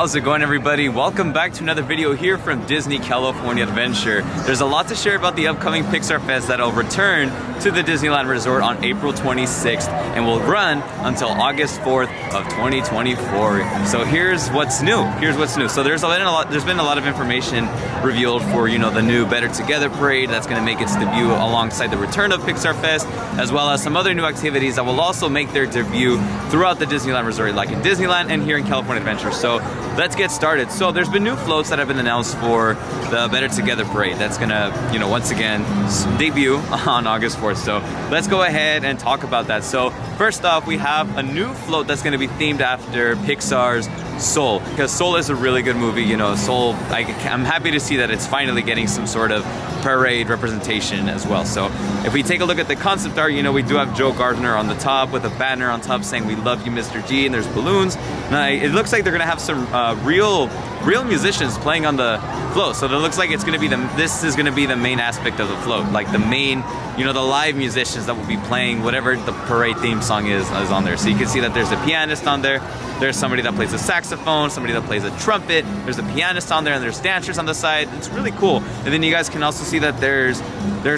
How's it going, everybody? Welcome back to another video here from Disney California Adventure. There's a lot to share about the upcoming Pixar Fest that'll return to the Disneyland Resort on April 26th and will run until August 4th of 2024. So here's what's new. So there's been a lot of information revealed for, the new Better Together parade that's going to make its debut alongside the return of Pixar Fest, as well as some other new activities that will also make their debut throughout the Disneyland Resort, like in Disneyland and here in California Adventure. So let's get started. So there's been new floats that have been announced for the Better Together parade that's gonna, once again debut on August 4th. So let's go ahead and talk about that. So first off, we have a new float that's gonna be themed after Pixar's Soul, because Soul is a really good movie. Soul, I'm happy to see that it's finally getting some sort of parade representation as well. So if we take a look at the concept art, we do have Joe Gardner on the top with a banner on top saying "We love you, Mr. G," and there's balloons. Now, it looks like they're gonna have some real musicians playing on the float. So it looks like this is gonna be the main aspect of the float, like the main, the live musicians that will be playing whatever the parade theme song is on there. So you can see that there's a pianist on there. There's somebody that plays a saxophone, somebody that plays a trumpet. There's a pianist on there, and there's dancers on the side. It's really cool. And then you guys can also see that there's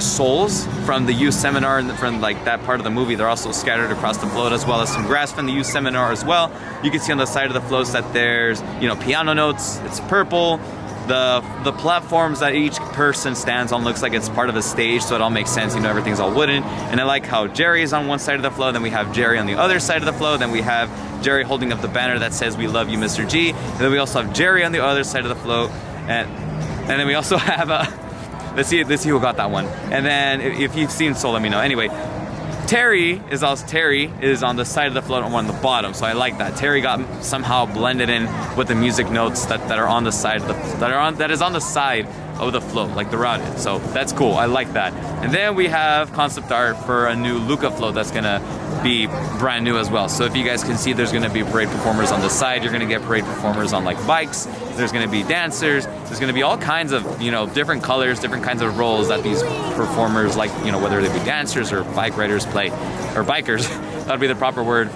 souls from the youth seminar and from like that part of the movie. They're also scattered across the float, as well as some grass from the youth seminar as well. You can see on the side of the floats that there's piano notes. It's purple. The platforms that each person stands on looks like it's part of a stage, so it all makes sense. Everything's all wooden. And I like how Jerry is on one side of the float, then we have Jerry on the other side of the float, then we have Jerry holding up the banner that says "We love you, Mr. G," and then we also have Jerry on the other side of the float, and then we also have let's see who got that one. And then if you've seen Soul, let me know. Anyway, Terry is on the side of the float on the bottom, so I like that. Terry got somehow blended in with the music notes that are on the side of that is on the side of the float, like the route. So that's cool. I like that. And then we have concept art for a new Luca float that's gonna be brand new as well. So if you guys can see, there's gonna be parade performers on the side. You're gonna get parade performers on like bikes. There's gonna be dancers. There's gonna be all kinds of different colors, different kinds of roles that these performers, like whether they be dancers or bike riders play, or bikers. That'd be the proper word.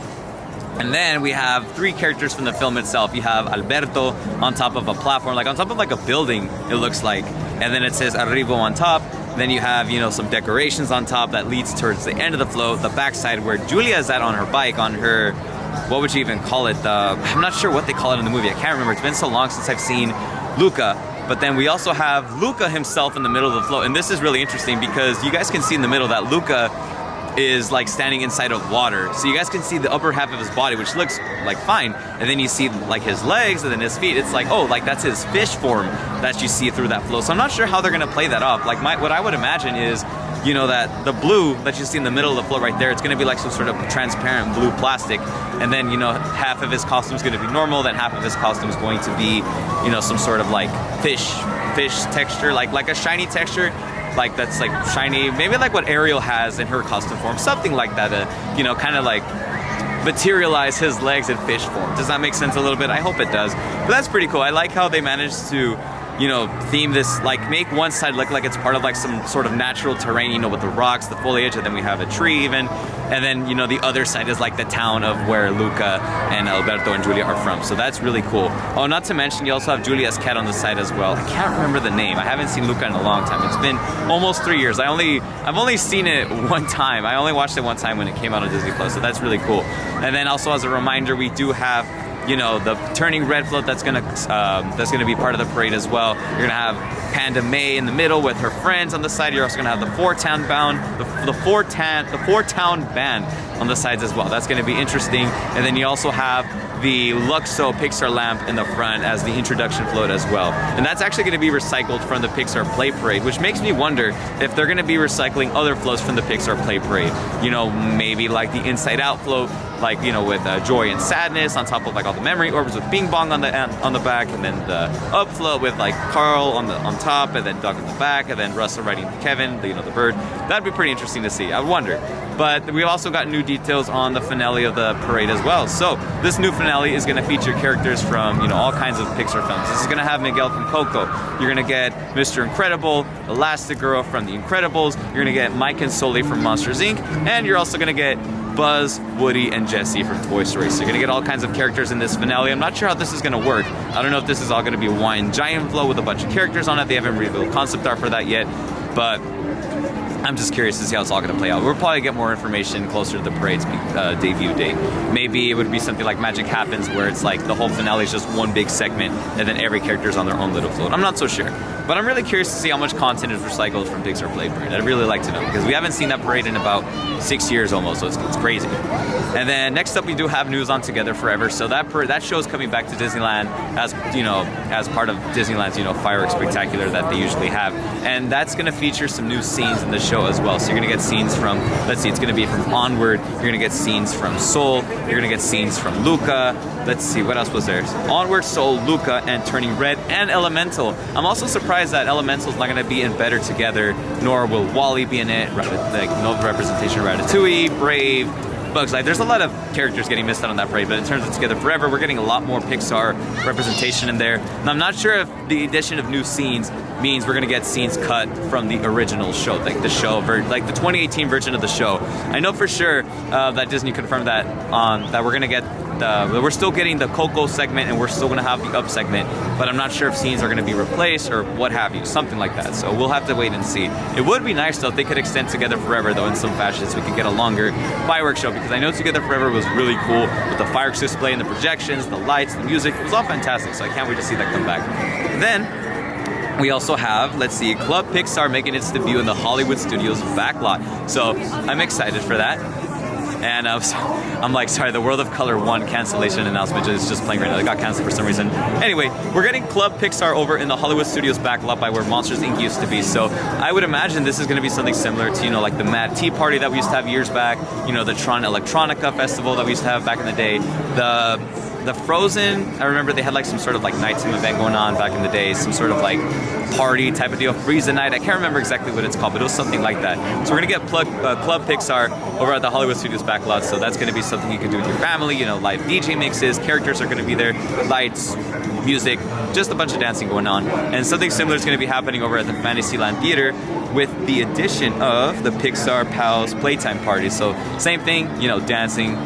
And then we have three characters from the film itself. You have Alberto on top of a platform, like on top of like a building, it looks like. And then it says Arrivo on top. Then you have, some decorations on top that leads towards the end of the float, the backside where Julia is at on her bike, on her, what would you even call it? I'm not sure what they call it in the movie. I can't remember. It's been so long since I've seen Luca. But then we also have Luca himself in the middle of the float. And this is really interesting because you guys can see in the middle that Luca is like standing inside of water. So you guys can see the upper half of his body, which looks like fine. And then you see like his legs and then his feet. It's like, oh, like that's his fish form that you see through that float. So I'm not sure how they're gonna play that off. Like what I would imagine is, that the blue that you see in the middle of the float right there, it's gonna be like some sort of transparent blue plastic. And then, half of his costume is gonna be normal, then half of his costume is going to be, some sort of like fish texture, like a shiny texture. Like that's like shiny, maybe like what Ariel has in her costume form, something like that, kind of like materialize his legs in fish form. Does that make sense a little bit? I hope it does. But that's pretty cool. I like how they managed to, theme this, like make one side look like it's part of like some sort of natural terrain, with the rocks, the foliage, and then we have a tree even. And then, the other side is like the town of where Luca and Alberto and Julia are from. So that's really cool. Oh, not to mention, you also have Julia's cat on the side as well. I can't remember the name. I haven't seen Luca in a long time. It's been almost 3 years. I've only seen it one time. I only watched it one time when it came out on Disney Plus. So that's really cool. And then also as a reminder, we do have the turning red float that's gonna be part of the parade as well. You're gonna have Panda May in the middle with her friends on the side. You're also gonna have the four town band on the sides as well. That's gonna be interesting. And then you also have the Luxo Pixar lamp in the front as the introduction float as well. And that's actually gonna be recycled from the Pixar Play Parade, which makes me wonder if they're gonna be recycling other floats from the Pixar Play Parade. Maybe like the Inside Out float, like with joy and sadness on top of like all the memory orbs with Bing Bong on the back, and then the up float with like Carl on top, and then Doug on the back, and then Russell riding Kevin, the bird. That'd be pretty interesting to see. I wonder. But we've also got new details on the finale of the parade as well. So this new finale is going to feature characters from all kinds of Pixar films. This is going to have Miguel from Coco. You're going to get Mr. Incredible, Elastigirl from The Incredibles. You're going to get Mike and Sully from Monsters Inc. And you're also going to get Buzz, Woody, and Jessie from Toy Story. So you're gonna get all kinds of characters in this finale. I'm not sure how this is gonna work. I don't know if this is all gonna be a Hawaiian giant flow with a bunch of characters on it. They haven't revealed concept art for that yet, but I'm just curious to see how it's all going to play out. We'll probably get more information closer to the parade's debut date. Maybe it would be something like Magic Happens, where it's like the whole finale is just one big segment and then every character is on their own little float. I'm not so sure. But I'm really curious to see how much content is recycled from Pixar Play Parade. I'd really like to know, because we haven't seen that parade in about 6 years almost, so it's crazy. And then next up we do have news on Together Forever. So that show is coming back to Disneyland as, you know, as part of Disneyland's, you know, fireworks spectacular that they usually have. And that's going to feature some new scenes in the show as well. So you're going to get scenes from, let's see, it's going to be from Onward, you're going to get scenes from Soul, you're going to get scenes from Luca, let's see, what else was there? Onward, Soul, Luca, and Turning Red, and Elemental. I'm also surprised that Elemental's not going to be in Better Together, nor will Wall-E be in it, like no representation of Ratatouille, Brave, Bugs Life. There's a lot of characters getting missed out on that parade, but in terms of Together Forever, we're getting a lot more Pixar representation in there. And I'm not sure if the addition of new scenes means we're gonna get scenes cut from the original show, like the show, like the 2018 version of the show. I know for sure that Disney confirmed that that we're gonna get we're still getting the Coco segment and we're still gonna have the Up segment, but I'm not sure if scenes are gonna be replaced or what have you, something like that. So we'll have to wait and see. It would be nice though if they could extend Together Forever though in some fashion, so we could get a longer fireworks show, because I know Together Forever was really cool with the fireworks display and the projections, the lights, the music. It was all fantastic, so I can't wait to see that come back. And then we also have, let's see, Club Pixar making its debut in the Hollywood Studios backlot. So I'm excited for that. And I'm like, sorry, the World of Color 1 cancellation announcement is just playing right now. It got canceled for some reason. Anyway, we're getting Club Pixar over in the Hollywood Studios backlot by where Monsters Inc. used to be. So I would imagine this is going to be something similar to, you know, like the Mad Tea Party that we used to have years back, you know, the Tron Electronica Festival that we used to have back in the day, the Frozen, I remember they had like some sort of like nighttime event going on back in the day, some sort of like party type of deal, Freeze the Night. I can't remember exactly what it's called, but it was something like that. So we're gonna get Club Pixar over at the Hollywood Studios backlot, so that's gonna be something you can do with your family, you know, live DJ mixes, characters are gonna be there, lights, music, just a bunch of dancing going on. And something similar is gonna be happening over at the Fantasyland Theater with the addition of the Pixar Pals Playtime Party. So same thing, you know, dancing,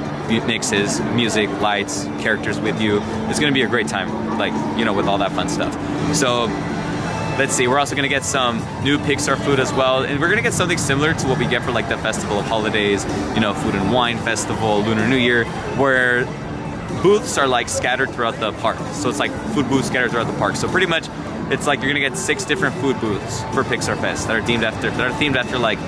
mixes, music, lights, characters with you. It's gonna be a great time, like, you know, with all that fun stuff. So let's see, we're also gonna get some new Pixar food as well, and we're gonna get something similar to what we get for like the Festival of Holidays, you know, Food and Wine Festival, Lunar New Year, where booths are like scattered throughout the park. So it's like food booths scattered throughout the park. So pretty much it's like you're gonna get 6 different food booths for Pixar Fest that are themed after like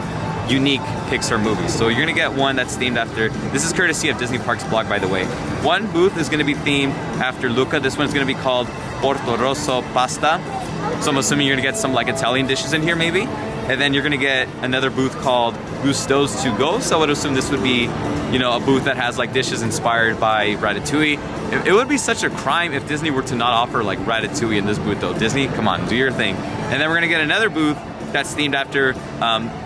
unique Pixar movies. So you're gonna get one that's themed after, this is courtesy of Disney Parks blog, by the way. One booth is gonna be themed after Luca. This one's gonna be called Porto Rosso Pasta. So I'm assuming you're gonna get some like Italian dishes in here maybe. And then you're gonna get another booth called Gusto's To Go. So I would assume this would be, you know, a booth that has like dishes inspired by Ratatouille. It would be such a crime if Disney were to not offer like Ratatouille in this booth though. Disney, come on, do your thing. And then we're gonna get another booth that's themed after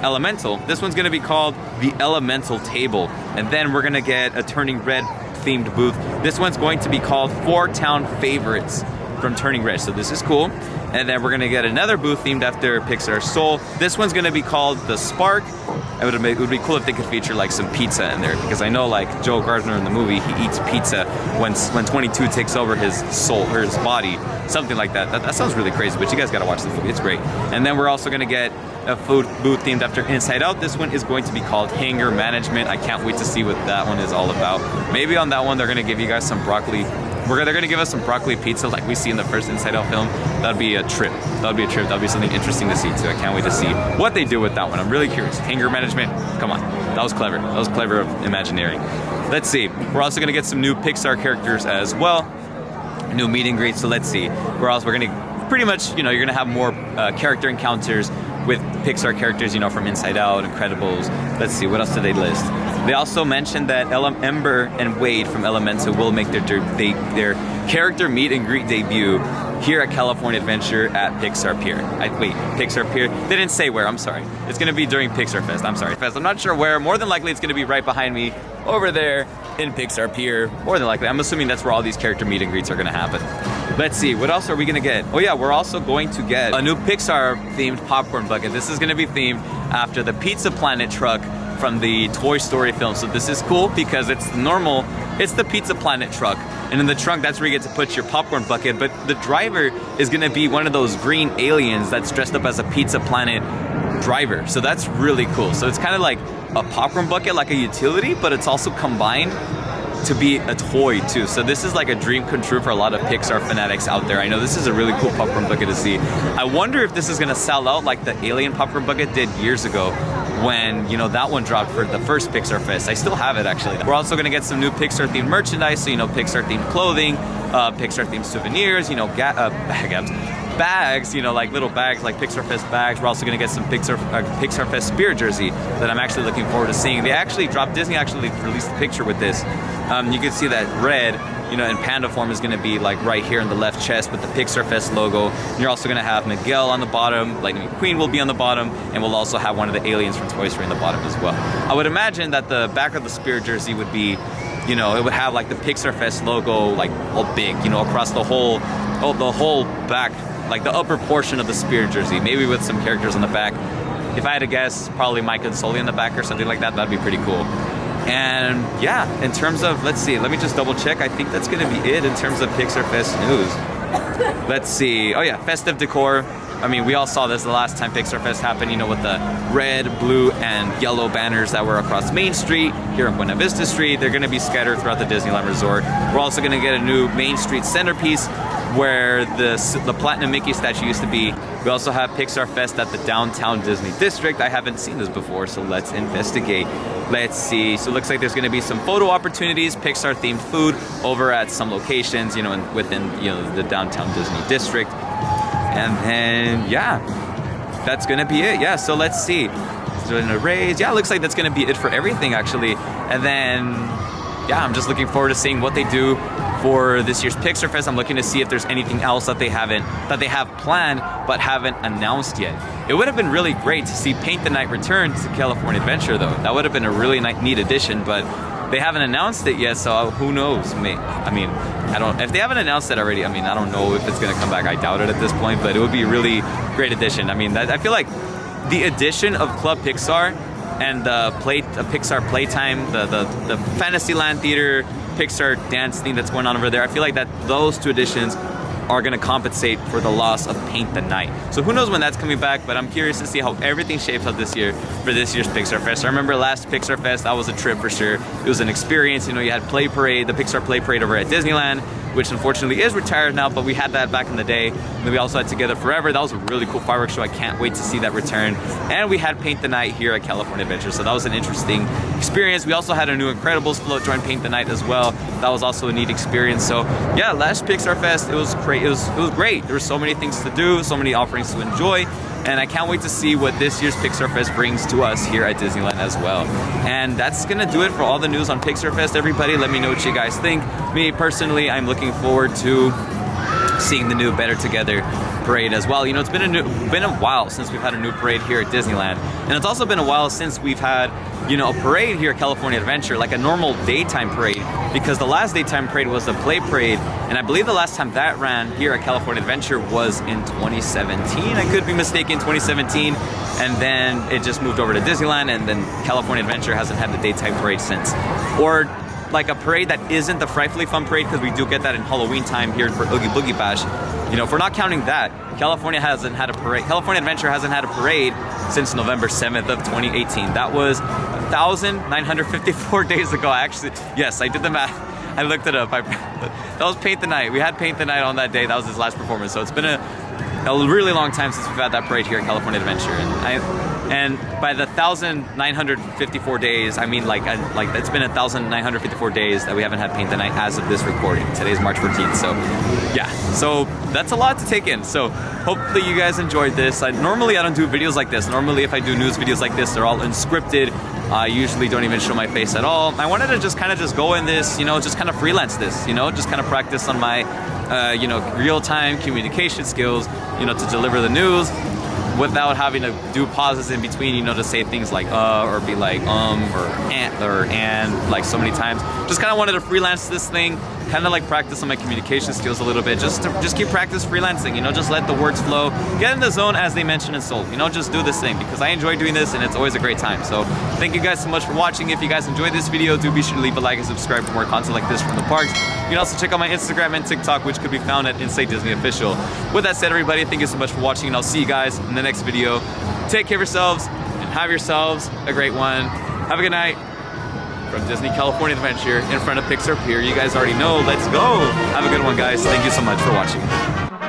Elemental. This one's gonna be called the Elemental Table. And then we're gonna get a Turning Red themed booth. This one's going to be called 4 Town Favorites from Turning Red. So this is cool. And then we're gonna get another booth themed after Pixar Soul. This one's gonna be called The Spark. It would be cool if they could feature like some pizza in there, because I know like Joe Gardner in the movie, he eats pizza when 22 takes over his soul or his body, something like that. That sounds really crazy, but you guys gotta watch the movie, it's great. And then we're also gonna get a food booth themed after Inside Out. This one is going to be called Hanger Management. I can't wait to see what that one is all about. Maybe on that one they're gonna give you guys some broccoli. They're gonna give us some broccoli pizza like we see in the first Inside Out film. That'd be a trip. That'd be a trip. That'd be something interesting to see too. I can't wait to see what they do with that one. I'm really curious. Hanger Management, come on. That was clever. That was clever of Imagineering. Let's see. We're also gonna get some new Pixar characters as well. New meet and greets. So let's see. We're gonna pretty much, you know, you're gonna have more character encounters with Pixar characters, you know, from Inside Out, Incredibles. Let's see, what else did they list? They also mentioned that Ember and Wade from Elemental will make their character meet and greet debut here at California Adventure at Pixar Pier. Pixar Pier? They didn't say where, I'm sorry. It's gonna be during Pixar Fest, I'm sorry. I'm not sure where, more than likely it's gonna be right behind me over there in Pixar Pier, more than likely. I'm assuming that's where all these character meet and greets are gonna happen. Let's see, what else are we gonna get? Oh yeah, we're also going to get a new Pixar themed popcorn bucket. This is gonna be themed after the Pizza Planet truck from the Toy Story film. So this is cool because it's the Pizza Planet truck. And in the trunk, that's where you get to put your popcorn bucket. But the driver is gonna be one of those green aliens that's dressed up as a Pizza Planet driver. So that's really cool. So it's kind of like a popcorn bucket, like a utility, but it's also combined to be a toy too. So this is like a dream come true for a lot of Pixar fanatics out there. I know this is a really cool popcorn bucket to see. I wonder if this is gonna sell out like the Alien popcorn bucket did years ago when, you know, that one dropped for the first Pixar Fest. I still have it actually. We're also gonna get some new Pixar themed merchandise, so, you know, Pixar themed clothing, Pixar themed souvenirs, you know, bags, you know, like little bags, like Pixar Fest bags. We're also gonna get some Pixar Fest Spirit jersey that I'm actually looking forward to seeing. Disney actually released a picture with this. You can see that red, you know, in panda form is gonna be like right here in the left chest with the Pixar Fest logo. And you're also gonna have Miguel on the bottom, Lightning McQueen will be on the bottom, and we'll also have one of the aliens from Toy Story on the bottom as well. I would imagine that the back of the Spirit jersey would be, you know, it would have like the Pixar Fest logo like all big, you know, across the whole back, like the upper portion of the Spirit jersey, maybe with some characters on the back. If I had to guess, probably Mike and Sully in the back or something like that. That'd be pretty cool. And yeah, in terms of, let's see, let me just double check. I think that's gonna be it in terms of Pixar Fest news. Let's see. Oh yeah, festive decor. I mean, we all saw this the last time Pixar Fest happened, you know, with the red, blue, and yellow banners that were across Main Street, here in Buena Vista Street. They're gonna be scattered throughout the Disneyland Resort. We're also gonna get a new Main Street centerpiece where the Platinum Mickey statue used to be. We also have Pixar Fest at the Downtown Disney District. I haven't seen this before, so let's investigate. Let's see. So it looks like there's gonna be some photo opportunities, Pixar themed food over at some locations, you know, within, you know, the Downtown Disney District. And then, yeah, that's gonna be it. Yeah, so let's see. So in a raise, yeah, it looks like that's gonna be it for everything actually. And then, yeah, I'm just looking forward to seeing what they do for this year's Pixar Fest. I'm looking to see if there's anything else that they have planned but haven't announced yet. It would have been really great to see Paint the Night return to California Adventure though. That would have been a really neat addition, but they haven't announced it yet, so who knows? I mean, if they haven't announced it already, I mean, I don't know if it's gonna come back. I doubt it at this point, but it would be a really great addition. I mean, I feel like the addition of Club Pixar and the Pixar Playtime, the Fantasyland Theater, Pixar dance theme that's going on over there, I feel like that those two additions are gonna compensate for the loss of Paint the Night. So who knows when that's coming back, but I'm curious to see how everything shapes up this year for this year's Pixar Fest. I remember last Pixar Fest, that was a trip for sure. It was an experience, you know, you had Play Parade, the Pixar Play Parade over at Disneyland, which unfortunately is retired now, but we had that back in the day. And then we also had Together Forever. That was a really cool fireworks show. I can't wait to see that return. And we had Paint the Night here at California Adventure, so that was an interesting experience. We also had a new Incredibles float join Paint the Night as well. That was also a neat experience. So yeah, last Pixar Fest, it was great. It was great. There were so many things to do, so many offerings to enjoy. And I can't wait to see what this year's Pixar Fest brings to us here at Disneyland as well. And that's gonna do it for all the news on Pixar Fest, everybody. Let me know what you guys think. Me personally, I'm looking forward to seeing the new Better Together parade as well. You know, it's been a while since we've had a new parade here at Disneyland. And it's also been a while since we've had, you know, a parade here at California Adventure, like a normal daytime parade, because the last daytime parade was the Play Parade, and I believe the last time that ran here at California Adventure was in 2017. I could be mistaken, 2017, and then it just moved over to Disneyland, and then California Adventure hasn't had the daytime parade since. Or like a parade that isn't the Frightfully Fun parade, because we do get that in Halloween time here for Oogie Boogie Bash. You know, if we're not counting that, California hasn't had a parade. California Adventure hasn't had a parade since November 7th of 2018. That was 1,954 days ago. Yes, I did the math. I looked it up. That was Paint the Night. We had Paint the Night on that day. That was his last performance. So it's been a really long time since we've had that parade here at California Adventure. And by the 1,954 days, I mean like it's been 1,954 days that we haven't had Paint the Night as of this recording. Today's March 14th, so yeah. So that's a lot to take in. So hopefully you guys enjoyed this. Normally I don't do videos like this. Normally if I do news videos like this, they're all unscripted. I usually don't even show my face at all. I wanted to just kind of go in this, you know, just kind of freelance this, you know, just kind of practice on my, you know, real-time communication skills, you know, to deliver the news without having to do pauses in between, you know, to say things like or be like or and like so many times. Just kind of wanted to freelance this thing, kind of like practice on my communication skills a little bit, just keep practice freelancing, you know, just let the words flow, get in the zone as they mentioned in Seoul, you know, just do this thing because I enjoy doing this and it's always a great time. So thank you guys so much for watching. If you guys enjoyed this video, do be sure to leave a like and subscribe for more content like this from the parks. You can also check out my Instagram and TikTok, which could be found at Inside Disney Official. With that said, everybody, thank you so much for watching, and I'll see you guys in the next video. Take care of yourselves and have yourselves a great one. Have a good night. From Disney California Adventure in front of Pixar Pier. You guys already know. Let's go. Have a good one, guys. Thank you so much for watching.